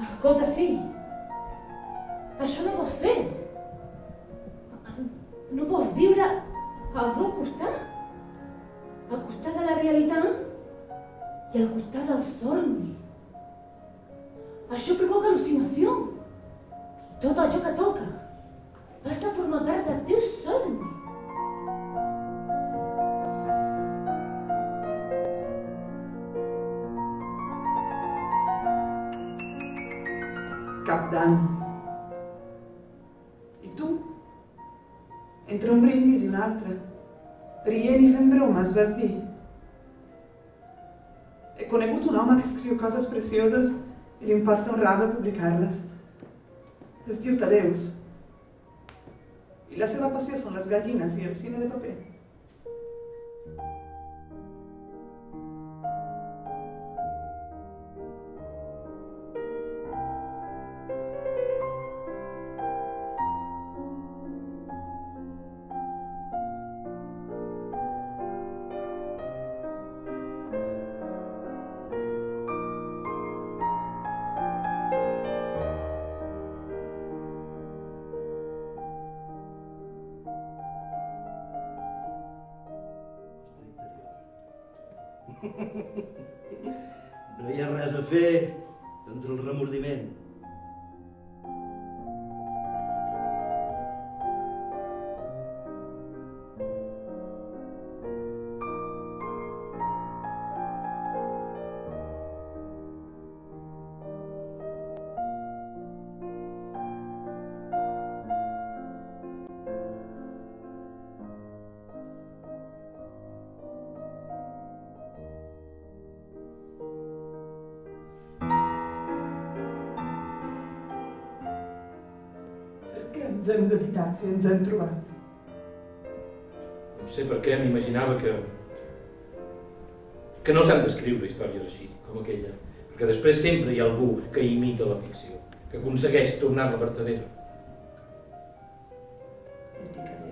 Escolta, fill, això no pot ser. No pots viure als dos costats. Al costat de la realitat i al costat del somni. Això provoca al·lucinació. Tot allò que toca passa a formar part del teu somni. Cap d'any. I tu? Entre un brindis i un altre, rient i fent bromes, vas dir. He conegut un home que escriu coses precioses i li importa un rave publicar-les. Es diu Tadeus. I la seva passió són les gallines i el cine de paper. No hi ha res a fer contra el remordiment. Ens hem d'evitar si ens hem trobat. No sé per què m'imaginava que no s'han d'escriure històries així, com aquella, perquè després sempre hi ha algú que imita la ficció, que aconsegueix tornar-la vertadera. Et dic adéu.